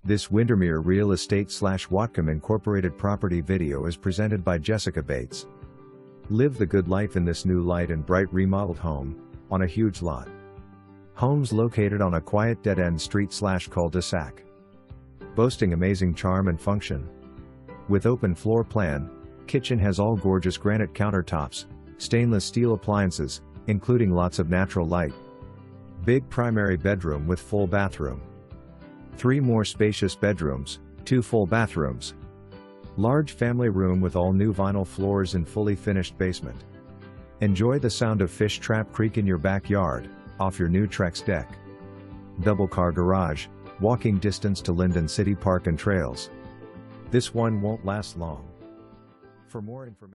This Windermere Real Estate / Whatcom Incorporated property video is presented by Jessica Bates. Live the good life in this new light and bright remodeled home, on a huge lot. Homes located on a quiet dead-end street / cul-de-sac. Boasting amazing charm and function. With open floor plan, kitchen has all gorgeous granite countertops, stainless steel appliances, including lots of natural light. Big primary bedroom with full bathroom. 3 more spacious bedrooms, 2 full bathrooms. Large family room with all new vinyl floors and fully finished basement. Enjoy the sound of Fish Trap Creek in your backyard, off your new Trex deck. Double car garage, walking distance to Lynden City Park and trails. This one won't last long. For more information